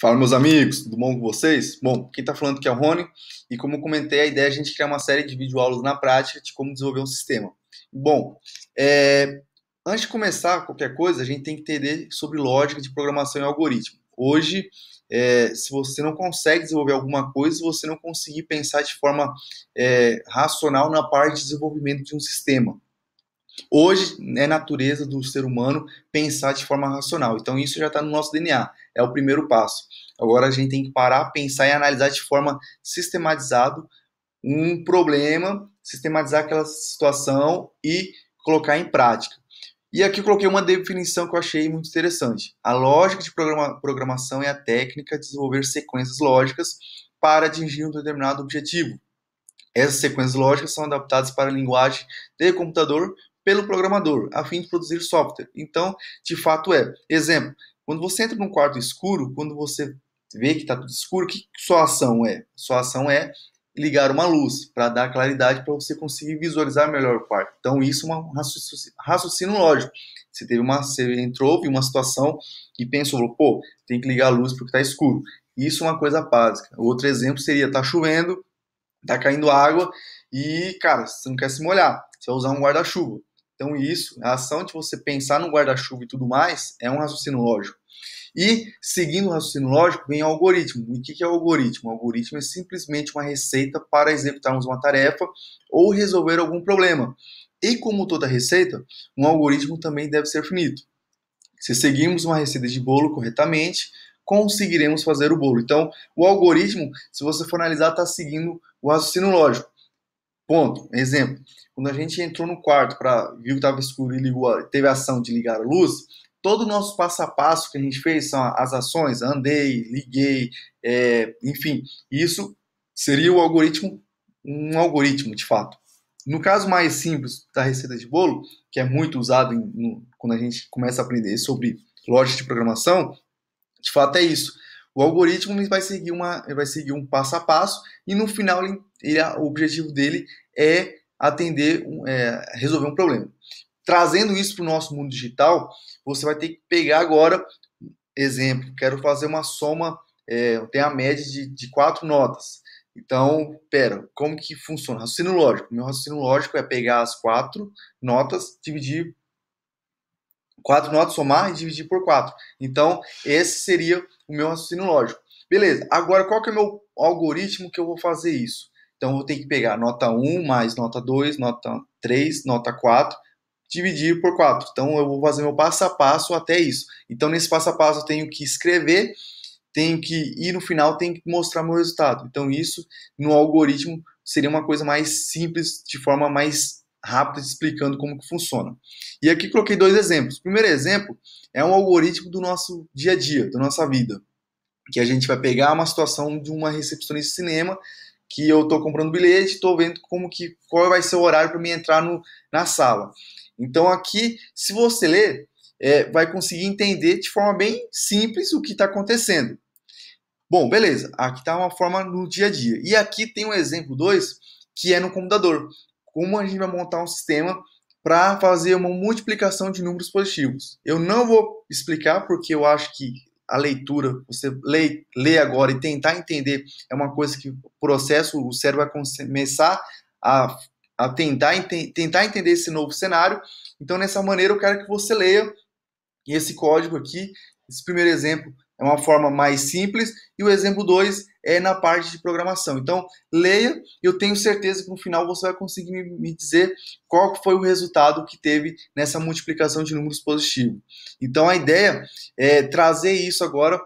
Fala, meus amigos, tudo bom com vocês? Bom, quem está falando aqui é o Rony, e como eu comentei, a ideia é a gente criar uma série de videoaulas na prática de como desenvolver um sistema. Bom, antes de começar qualquer coisa, a gente tem que entender sobre lógica de programação e algoritmo. Hoje, se você não consegue desenvolver alguma coisa, se você não conseguir pensar de forma racional na parte de desenvolvimento de um sistema. Hoje é natureza do ser humano pensar de forma racional. Então isso já está no nosso DNA. É o primeiro passo. Agora a gente tem que parar, pensar e analisar de forma sistematizada um problema, sistematizar aquela situação e colocar em prática. E aqui eu coloquei uma definição que eu achei muito interessante. A lógica de programação é a técnica de desenvolver sequências lógicas para atingir um determinado objetivo. Essas sequências lógicas são adaptadas para a linguagem de computador pelo programador, a fim de produzir software. Então, de fato exemplo, quando você entra num quarto escuro, quando você vê que está tudo escuro, o que sua ação é? Sua ação é ligar uma luz para dar claridade para você conseguir visualizar melhor o quarto. Então, isso é um raciocínio lógico. Você entrou, viu uma situação e pensou, pô, tem que ligar a luz porque está escuro. Isso é uma coisa básica. Outro exemplo seria, está chovendo, tá caindo água e, cara, você não quer se molhar, você vai usar um guarda-chuva. Então isso, a ação de você pensar no guarda-chuva e tudo mais, é um raciocínio lógico. E, seguindo o raciocínio lógico, vem o algoritmo. E o que é o algoritmo? O algoritmo é simplesmente uma receita para executarmos uma tarefa ou resolver algum problema. E como toda receita, um algoritmo também deve ser finito. Se seguirmos uma receita de bolo corretamente, conseguiremos fazer o bolo. Então, o algoritmo, se você for analisar, está seguindo o raciocínio lógico. Ponto. Exemplo. Quando a gente entrou no quarto viu que estava escuro e teve a ação de ligar a luz, todo o nosso passo a passo que a gente fez são as ações, andei, liguei, enfim, isso seria o algoritmo, um algoritmo de fato. No caso mais simples da receita de bolo, que é muito usado quando a gente começa a aprender sobre lógica de programação, de fato é isso. O algoritmo vai seguir um passo a passo e no final o objetivo dele é resolver um problema. Trazendo isso para o nosso mundo digital, você vai ter que pegar agora, exemplo, quero fazer uma soma, tem a média de 4 notas. Então, como que funciona? Raciocínio lógico. Meu raciocínio lógico é pegar as 4 notas, dividir 4 notas, somar e dividir por 4. Então, esse seria o meu raciocínio lógico. Beleza, agora qual que é o meu algoritmo que eu vou fazer isso? Então, eu vou ter que pegar nota 1 mais nota 2, nota 3, nota 4, dividir por 4. Então, eu vou fazer meu passo a passo até isso. Então, nesse passo a passo, eu tenho que escrever, e no final tenho que mostrar meu resultado. Então, isso no algoritmo seria uma coisa mais simples, de forma mais rápida, explicando como que funciona. E aqui coloquei 2 exemplos. O primeiro exemplo é um algoritmo do nosso dia a dia, da nossa vida, que a gente vai pegar uma situação de uma recepcionista de cinema, que eu estou comprando bilhete, estou vendo qual vai ser o horário para mim entrar na sala. Então aqui, se você ler, vai conseguir entender de forma bem simples o que está acontecendo. Bom, beleza. Aqui está uma forma no dia a dia. E aqui tem um exemplo 2, que é no computador. Como a gente vai montar um sistema para fazer uma multiplicação de números positivos. Eu não vou explicar porque eu acho que a leitura, você lê agora e tentar entender, é uma coisa que o processo, o cérebro vai começar a tentar entender esse novo cenário. Então, dessa maneira, eu quero que você leia esse código aqui. Esse primeiro exemplo é uma forma mais simples e o exemplo 2 é na parte de programação. Então, leia, eu tenho certeza que no final você vai conseguir me dizer qual foi o resultado que teve nessa multiplicação de números positivos. Então, a ideia é trazer isso agora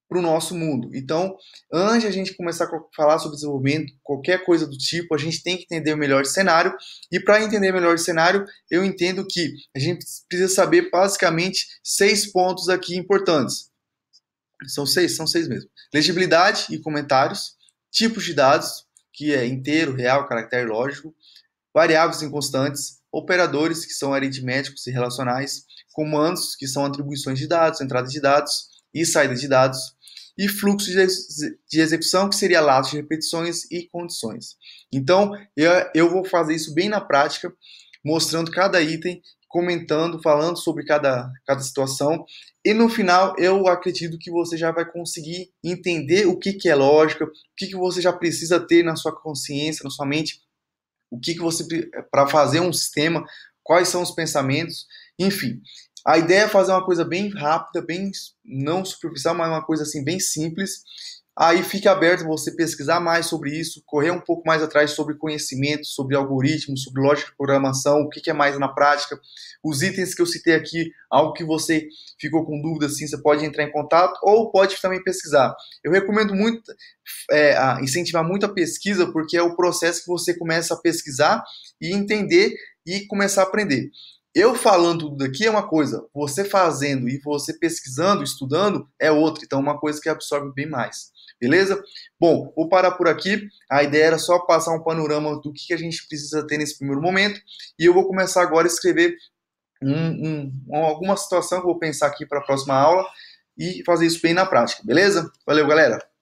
para o nosso mundo. Então, antes de a gente começar a falar sobre desenvolvimento, qualquer coisa do tipo, a gente tem que entender o melhor cenário. E para entender o melhor cenário, eu entendo que a gente precisa saber basicamente 6 pontos aqui importantes. São seis mesmo. Legibilidade e comentários, tipos de dados, que é inteiro, real, caractere lógico, variáveis inconstantes, operadores, que são aritméticos e relacionais, comandos, que são atribuições de dados, entrada de dados e saída de dados, e fluxo de execução, que seria laço de repetições e condições. Então, eu vou fazer isso bem na prática, mostrando cada item, comentando, falando sobre cada situação. E no final, eu acredito que você já vai conseguir entender o que é lógica, o que você já precisa ter na sua consciência, na sua mente, o que você, para fazer um sistema, quais são os pensamentos, enfim. A ideia é fazer uma coisa bem rápida, bem não superficial, mas uma coisa assim bem simples. Aí fica aberto você pesquisar mais sobre isso, correr um pouco mais atrás sobre conhecimento, sobre algoritmos, sobre lógica de programação, o que é mais na prática. Os itens que eu citei aqui, algo que você ficou com dúvida, assim, você pode entrar em contato ou pode também pesquisar. Eu recomendo muito incentivar muito a pesquisa, porque é o processo que você começa a pesquisar e entender e começar a aprender. Eu falando tudo aqui é uma coisa, você fazendo e você pesquisando, estudando é outra. Então, é uma coisa que absorve bem mais. Beleza? Bom, vou parar por aqui. A ideia era só passar um panorama do que a gente precisa ter nesse primeiro momento. E eu vou começar agora a escrever alguma situação que eu vou pensar aqui para a próxima aula e fazer isso bem na prática. Beleza? Valeu, galera!